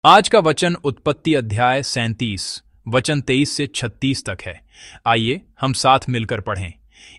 आज का वचन उत्पत्ति अध्याय 37 वचन 23 से 36 तक है। आइए हम साथ मिलकर पढ़ें।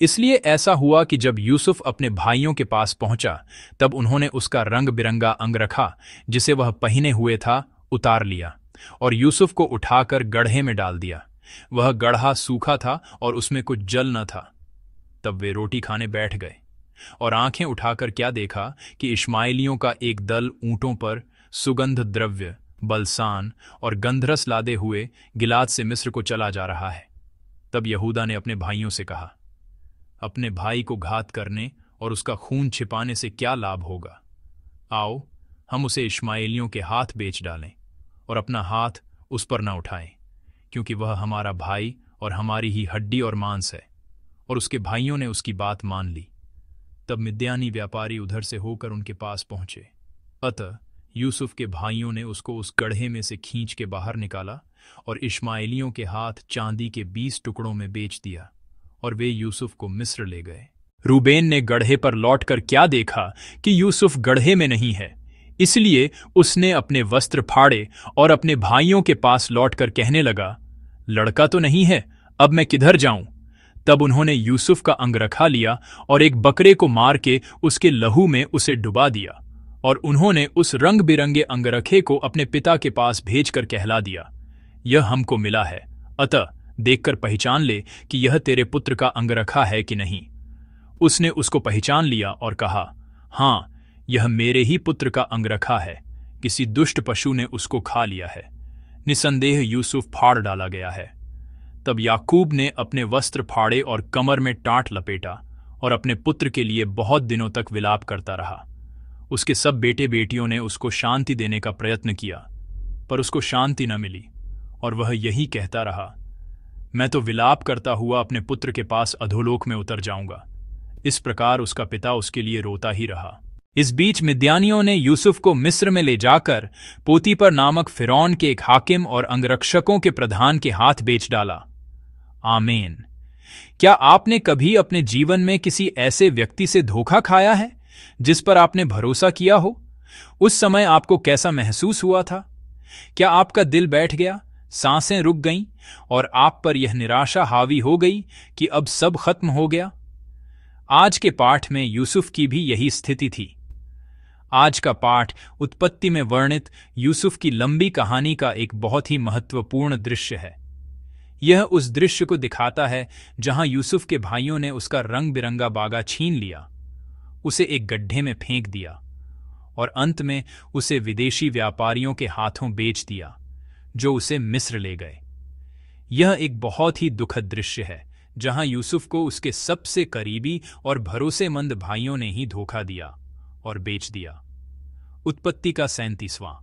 इसलिए ऐसा हुआ कि जब यूसुफ अपने भाइयों के पास पहुंचा तब उन्होंने उसका रंग बिरंगा अंगरखा जिसे वह पहने हुए था उतार लिया और यूसुफ को उठाकर गड्ढे में डाल दिया। वह गड्ढा सूखा था और उसमें कुछ जल न था। तब वे रोटी खाने बैठ गए और आंखें उठाकर क्या देखा कि इश्माएलियों का एक दल ऊंटों पर सुगंध द्रव्य, बलसान और गंधरस लादे हुए गिलाद से मिस्र को चला जा रहा है। तब यहूदा ने अपने भाइयों से कहा, अपने भाई को घात करने और उसका खून छिपाने से क्या लाभ होगा? आओ हम उसे इश्माएलियों के हाथ बेच डालें और अपना हाथ उस पर न उठाएं, क्योंकि वह हमारा भाई और हमारी ही हड्डी और मांस है। और उसके भाइयों ने उसकी बात मान ली। तब मिद्यानी व्यापारी उधर से होकर उनके पास पहुंचे। अतः यूसुफ के भाइयों ने उसको उस गड्ढे में से खींच के बाहर निकाला और इश्माएलियों के हाथ चांदी के 20 टुकड़ों में बेच दिया और वे यूसुफ को मिस्र ले गए। रूबेन ने गड्ढे पर लौटकर क्या देखा कि यूसुफ गड्ढे में नहीं है, इसलिए उसने अपने वस्त्र फाड़े और अपने भाइयों के पास लौटकर कहने लगा, लड़का तो नहीं है, अब मैं किधर जाऊं? तब उन्होंने यूसुफ का अंगरखा लिया और एक बकरे को मार के उसके लहू में उसे डुबा दिया और उन्होंने उस रंग बिरंगे अंगरखे को अपने पिता के पास भेजकर कहला दिया, यह हमको मिला है, अतः देखकर पहचान ले कि यह तेरे पुत्र का अंगरखा है कि नहीं। उसने उसको पहचान लिया और कहा, हाँ, यह मेरे ही पुत्र का अंगरखा है, किसी दुष्ट पशु ने उसको खा लिया है। निसंदेह यूसुफ फाड़ डाला गया है। तब याकूब ने अपने वस्त्र फाड़े और कमर में टाट लपेटा और अपने पुत्र के लिए बहुत दिनों तक विलाप करता रहा। उसके सब बेटे बेटियों ने उसको शांति देने का प्रयत्न किया, पर उसको शांति न मिली और वह यही कहता रहा, मैं तो विलाप करता हुआ अपने पुत्र के पास अधोलोक में उतर जाऊंगा। इस प्रकार उसका पिता उसके लिए रोता ही रहा। इस बीच मिद्यानियों ने यूसुफ को मिस्र में ले जाकर पोतीपर नामक फिरौन के एक हाकिम और अंगरक्षकों के प्रधान के हाथ बेच डाला। आमीन। क्या आपने कभी अपने जीवन में किसी ऐसे व्यक्ति से धोखा खाया है जिस पर आपने भरोसा किया हो? उस समय आपको कैसा महसूस हुआ था? क्या आपका दिल बैठ गया, सांसें रुक गईं और आप पर यह निराशा हावी हो गई कि अब सब खत्म हो गया? आज के पाठ में यूसुफ की भी यही स्थिति थी। आज का पाठ उत्पत्ति में वर्णित यूसुफ की लंबी कहानी का एक बहुत ही महत्वपूर्ण दृश्य है। यह उस दृश्य को दिखाता है जहां यूसुफ के भाइयों ने उसका रंग बिरंगा बागा छीन लिया, उसे एक गड्ढे में फेंक दिया और अंत में उसे विदेशी व्यापारियों के हाथों बेच दिया, जो उसे मिस्र ले गए। यह एक बहुत ही दुखद दृश्य है जहां यूसुफ को उसके सबसे करीबी और भरोसेमंद भाइयों ने ही धोखा दिया और बेच दिया। उत्पत्ति का 37वां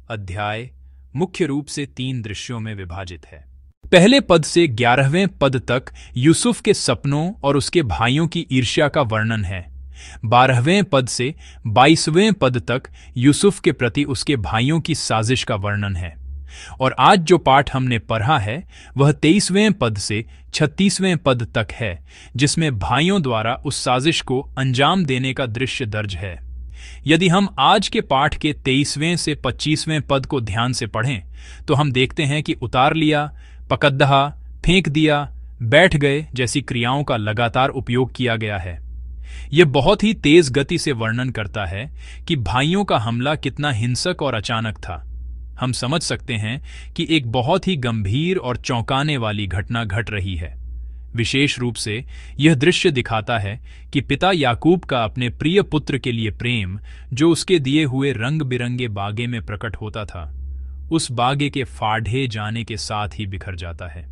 अध्याय मुख्य रूप से 3 दृश्यों में विभाजित है। पहले पद से 11वें पद तक यूसुफ के सपनों और उसके भाइयों की ईर्ष्या का वर्णन है। 12वें पद से 22वें पद तक यूसुफ के प्रति उसके भाइयों की साजिश का वर्णन है। और आज जो पाठ हमने पढ़ा है वह 23वें पद से 36वें पद तक है, जिसमें भाइयों द्वारा उस साजिश को अंजाम देने का दृश्य दर्ज है। यदि हम आज के पाठ के 23वें से 25वें पद को ध्यान से पढ़ें तो हम देखते हैं कि उतार लिया, पकद्दहा, फेंक दिया, बैठ गए जैसी क्रियाओं का लगातार उपयोग किया गया है। यह बहुत ही तेज गति से वर्णन करता है कि भाइयों का हमला कितना हिंसक और अचानक था। हम समझ सकते हैं कि एक बहुत ही गंभीर और चौंकाने वाली घटना घट रही है। विशेष रूप से यह दृश्य दिखाता है कि पिता याकूब का अपने प्रिय पुत्र के लिए प्रेम, जो उसके दिए हुए रंग बिरंगे बागे में प्रकट होता था, उस बागे के फाड़े जाने के साथ ही बिखर जाता है।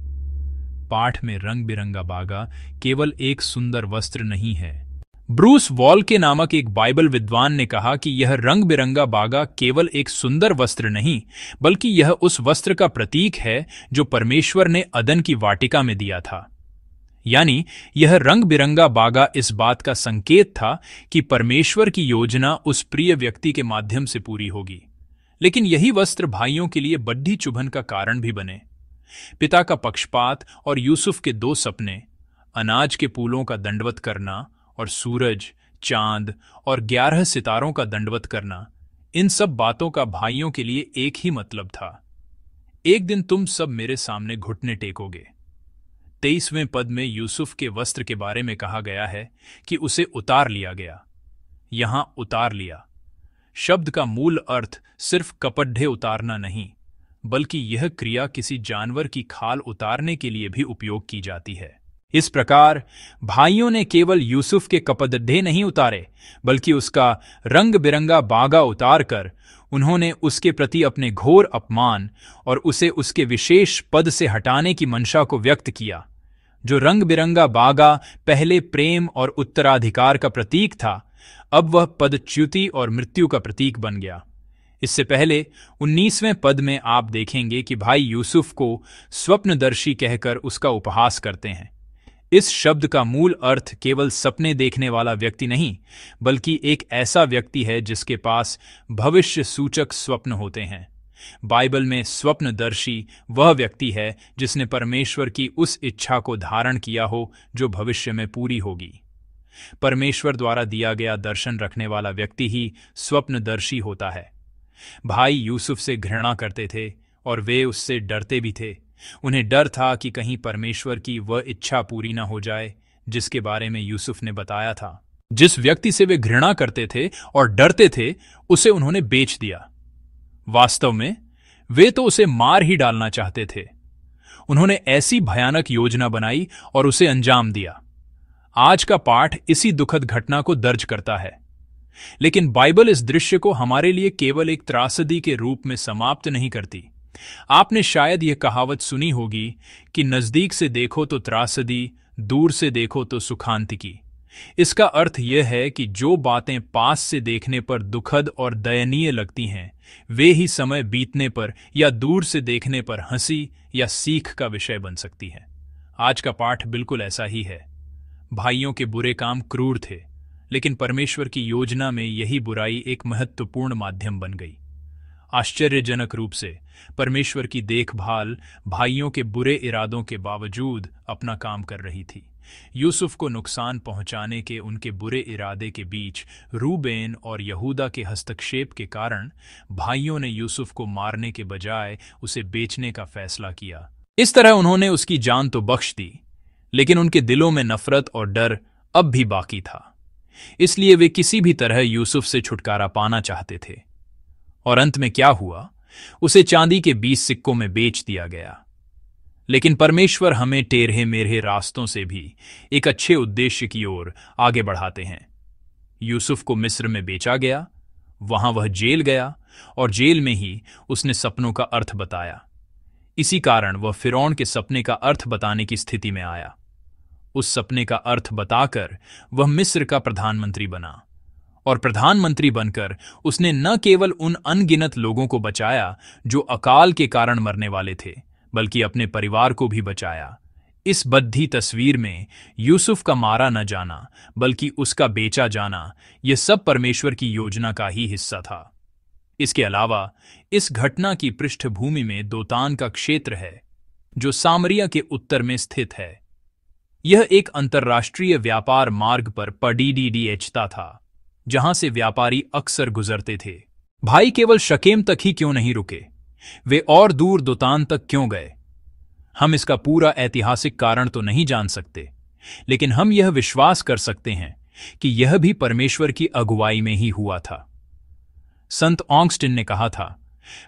पाठ में रंग बिरंगा बागा केवल एक सुंदर वस्त्र नहीं है। ब्रूस वॉल्के नामक एक बाइबल विद्वान ने कहा कि यह रंग बिरंगा बागा केवल एक सुंदर वस्त्र नहीं, बल्कि यह उस वस्त्र का प्रतीक है जो परमेश्वर ने अदन की वाटिका में दिया था। यानी यह रंग बिरंगा बागा इस बात का संकेत था कि परमेश्वर की योजना उस प्रिय व्यक्ति के माध्यम से पूरी होगी। लेकिन यही वस्त्र भाइयों के लिए बड्डी चुभन का कारण भी बने। पिता का पक्षपात और यूसुफ के 2 सपने, अनाज के पूलों का दंडवत करना और सूरज, चांद और 11 सितारों का दंडवत करना, इन सब बातों का भाइयों के लिए एक ही मतलब था। एक दिन तुम सब मेरे सामने घुटने टेकोगे। 23वें पद में यूसुफ के वस्त्र के बारे में कहा गया है कि उसे उतार लिया गया। यहां उतार लिया शब्द का मूल अर्थ सिर्फ कपड़े उतारना नहीं, बल्कि यह क्रिया किसी जानवर की खाल उतारने के लिए भी उपयोग की जाती है। इस प्रकार भाइयों ने केवल यूसुफ के कपड़े नहीं उतारे, बल्कि उसका रंग बिरंगा बागा उतार कर उन्होंने उसके प्रति अपने घोर अपमान और उसे उसके विशेष पद से हटाने की मंशा को व्यक्त किया। जो रंग बिरंगा बागा पहले प्रेम और उत्तराधिकार का प्रतीक था, अब वह पदच्युति और मृत्यु का प्रतीक बन गया। इससे पहले 19वें पद में आप देखेंगे कि भाई यूसुफ को स्वप्नदर्शी कहकर उसका उपहास करते हैं। इस शब्द का मूल अर्थ केवल सपने देखने वाला व्यक्ति नहीं, बल्कि एक ऐसा व्यक्ति है जिसके पास भविष्य सूचक स्वप्न होते हैं। बाइबल में स्वप्नदर्शी वह व्यक्ति है जिसने परमेश्वर की उस इच्छा को धारण किया हो जो भविष्य में पूरी होगी। परमेश्वर द्वारा दिया गया दर्शन रखने वाला व्यक्ति ही स्वप्नदर्शी होता है। भाई यूसुफ से घृणा करते थे और वे उससे डरते भी थे। उन्हें डर था कि कहीं परमेश्वर की वह इच्छा पूरी न हो जाए जिसके बारे में यूसुफ ने बताया था। जिस व्यक्ति से वे घृणा करते थे और डरते थे, उसे उन्होंने बेच दिया। वास्तव में वे तो उसे मार ही डालना चाहते थे। उन्होंने ऐसी भयानक योजना बनाई और उसे अंजाम दिया। आज का पाठ इसी दुखद घटना को दर्ज करता है। लेकिन बाइबल इस दृश्य को हमारे लिए केवल एक त्रासदी के रूप में समाप्त नहीं करती। आपने शायद यह कहावत सुनी होगी कि नजदीक से देखो तो त्रासदी, दूर से देखो तो सुखांतिकी। इसका अर्थ यह है कि जो बातें पास से देखने पर दुखद और दयनीय लगती हैं, वे ही समय बीतने पर या दूर से देखने पर हंसी या सीख का विषय बन सकती हैं। आज का पाठ बिल्कुल ऐसा ही है। भाइयों के बुरे काम क्रूर थे, लेकिन परमेश्वर की योजना में यही बुराई एक महत्वपूर्ण माध्यम बन गई। आश्चर्यजनक रूप से परमेश्वर की देखभाल भाइयों के बुरे इरादों के बावजूद अपना काम कर रही थी। यूसुफ को नुकसान पहुंचाने के उनके बुरे इरादे के बीच रूबेन और यहूदा के हस्तक्षेप के कारण भाइयों ने यूसुफ को मारने के बजाय उसे बेचने का फैसला किया। इस तरह उन्होंने उसकी जान तो बख्श दी, लेकिन उनके दिलों में नफरत और डर अब भी बाकी था। इसलिए वे किसी भी तरह यूसुफ से छुटकारा पाना चाहते थे। और अंत में क्या हुआ? उसे चांदी के 20 सिक्कों में बेच दिया गया। लेकिन परमेश्वर हमें टेढ़े मेढ़े रास्तों से भी एक अच्छे उद्देश्य की ओर आगे बढ़ाते हैं। यूसुफ को मिस्र में बेचा गया, वहां वह जेल गया और जेल में ही उसने सपनों का अर्थ बताया। इसी कारण वह फिरौन के सपने का अर्थ बताने की स्थिति में आया। उस सपने का अर्थ बताकर वह मिस्र का प्रधानमंत्री बना और प्रधानमंत्री बनकर उसने न केवल उन अनगिनत लोगों को बचाया जो अकाल के कारण मरने वाले थे, बल्कि अपने परिवार को भी बचाया। इस बद्धी तस्वीर में यूसुफ का मारा न जाना बल्कि उसका बेचा जाना, यह सब परमेश्वर की योजना का ही हिस्सा था। इसके अलावा इस घटना की पृष्ठभूमि में दोतान का क्षेत्र है जो सामरिया के उत्तर में स्थित है। यह एक अंतर्राष्ट्रीय व्यापार मार्ग पर पड़ीडीडीएचता था जहां से व्यापारी अक्सर गुजरते थे। भाई केवल शकेम तक ही क्यों नहीं रुके, वे और दूर दोतान तक क्यों गए? हम इसका पूरा ऐतिहासिक कारण तो नहीं जान सकते, लेकिन हम यह विश्वास कर सकते हैं कि यह भी परमेश्वर की अगुवाई में ही हुआ था। संत ऑगस्टिन ने कहा था,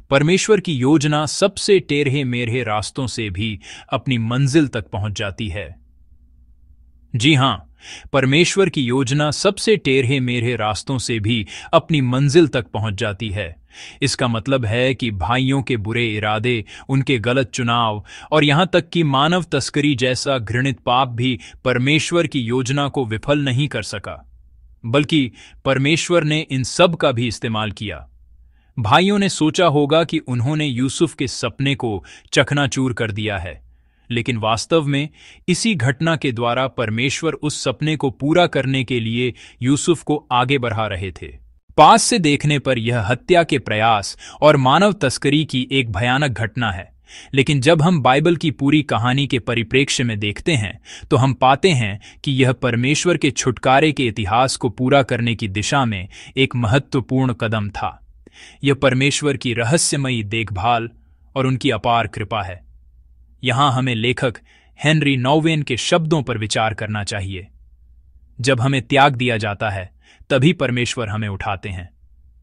परमेश्वर की योजना सबसे टेढ़े मेढ़े रास्तों से भी अपनी मंजिल तक पहुंच जाती है। जी हां, परमेश्वर की योजना सबसे टेढ़े मेढ़े रास्तों से भी अपनी मंजिल तक पहुंच जाती है। इसका मतलब है कि भाइयों के बुरे इरादे, उनके गलत चुनाव और यहां तक कि मानव तस्करी जैसा घृणित पाप भी परमेश्वर की योजना को विफल नहीं कर सका, बल्कि परमेश्वर ने इन सब का भी इस्तेमाल किया। भाइयों ने सोचा होगा कि उन्होंने यूसुफ के सपने को चकनाचूर कर दिया है, लेकिन वास्तव में इसी घटना के द्वारा परमेश्वर उस सपने को पूरा करने के लिए यूसुफ को आगे बढ़ा रहे थे। पास से देखने पर यह हत्या के प्रयास और मानव तस्करी की एक भयानक घटना है, लेकिन जब हम बाइबल की पूरी कहानी के परिप्रेक्ष्य में देखते हैं तो हम पाते हैं कि यह परमेश्वर के छुटकारे के इतिहास को पूरा करने की दिशा में एक महत्वपूर्ण कदम था। यह परमेश्वर की रहस्यमयी देखभाल और उनकी अपार कृपा है। यहां हमें लेखक हेनरी नौवेन के शब्दों पर विचार करना चाहिए। जब हमें त्याग दिया जाता है तभी परमेश्वर हमें उठाते हैं।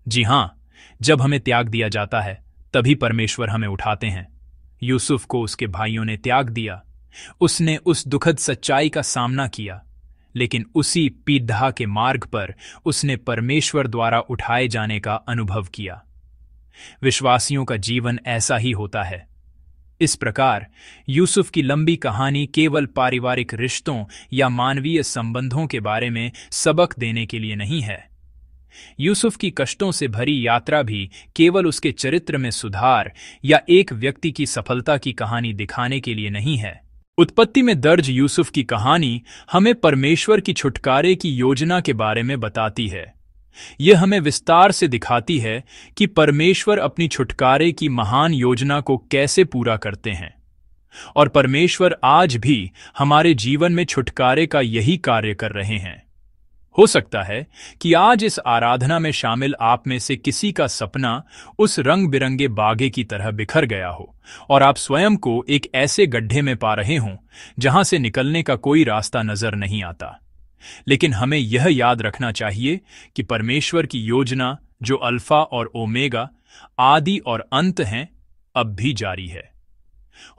जी हां, जब हमें त्याग दिया जाता है तभी परमेश्वर हमें उठाते हैं। यूसुफ को उसके भाइयों ने त्याग दिया। उसने उस दुखद सच्चाई का सामना किया, लेकिन उसी पीढ़ा के मार्ग पर उसने परमेश्वर द्वारा उठाए जाने का अनुभव किया। विश्वासियों का जीवन ऐसा ही होता है। इस प्रकार यूसुफ की लंबी कहानी केवल पारिवारिक रिश्तों या मानवीय संबंधों के बारे में सबक देने के लिए नहीं है। यूसुफ की कष्टों से भरी यात्रा भी केवल उसके चरित्र में सुधार या एक व्यक्ति की सफलता की कहानी दिखाने के लिए नहीं है। उत्पत्ति में दर्ज यूसुफ की कहानी हमें परमेश्वर की छुटकारे की योजना के बारे में बताती है। यह हमें विस्तार से दिखाती है कि परमेश्वर अपनी छुटकारे की महान योजना को कैसे पूरा करते हैं, और परमेश्वर आज भी हमारे जीवन में छुटकारे का यही कार्य कर रहे हैं। हो सकता है कि आज इस आराधना में शामिल आप में से किसी का सपना उस रंग बिरंगे बागे की तरह बिखर गया हो और आप स्वयं को एक ऐसे गड्ढे में पा रहे हों जहां से निकलने का कोई रास्ता नजर नहीं आता। लेकिन हमें यह याद रखना चाहिए कि परमेश्वर की योजना, जो अल्फा और ओमेगा, आदि और अंत हैं, अब भी जारी है।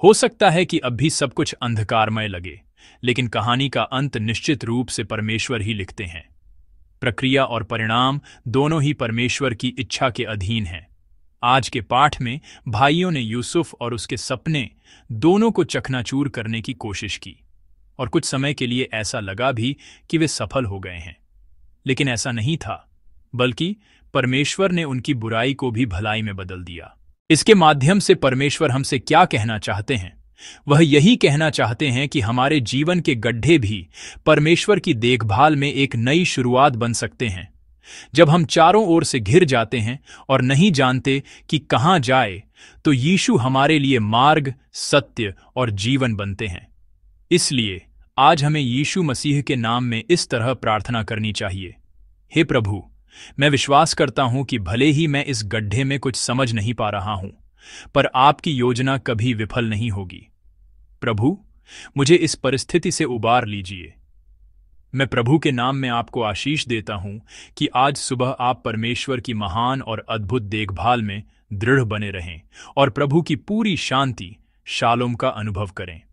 हो सकता है कि अब भी सब कुछ अंधकारमय लगे, लेकिन कहानी का अंत निश्चित रूप से परमेश्वर ही लिखते हैं। प्रक्रिया और परिणाम दोनों ही परमेश्वर की इच्छा के अधीन हैं। आज के पाठ में भाइयों ने यूसुफ और उसके सपने दोनों को चकनाचूर करने की कोशिश की, और कुछ समय के लिए ऐसा लगा भी कि वे सफल हो गए हैं। लेकिन ऐसा नहीं था, बल्कि परमेश्वर ने उनकी बुराई को भी भलाई में बदल दिया। इसके माध्यम से परमेश्वर हमसे क्या कहना चाहते हैं? वह यही कहना चाहते हैं कि हमारे जीवन के गड्ढे भी परमेश्वर की देखभाल में एक नई शुरुआत बन सकते हैं। जब हम चारों ओर से घिर जाते हैं और नहीं जानते कि कहां जाए, तो यीशु हमारे लिए मार्ग, सत्य और जीवन बनते हैं। इसलिए आज हमें यीशु मसीह के नाम में इस तरह प्रार्थना करनी चाहिए। हे प्रभु, मैं विश्वास करता हूं कि भले ही मैं इस गड्ढे में कुछ समझ नहीं पा रहा हूं, पर आपकी योजना कभी विफल नहीं होगी। प्रभु, मुझे इस परिस्थिति से उबार लीजिए। मैं प्रभु के नाम में आपको आशीष देता हूं कि आज सुबह आप परमेश्वर की महान और अद्भुत देखभाल में दृढ़ बने रहें और प्रभु की पूरी शांति, शालोम का अनुभव करें।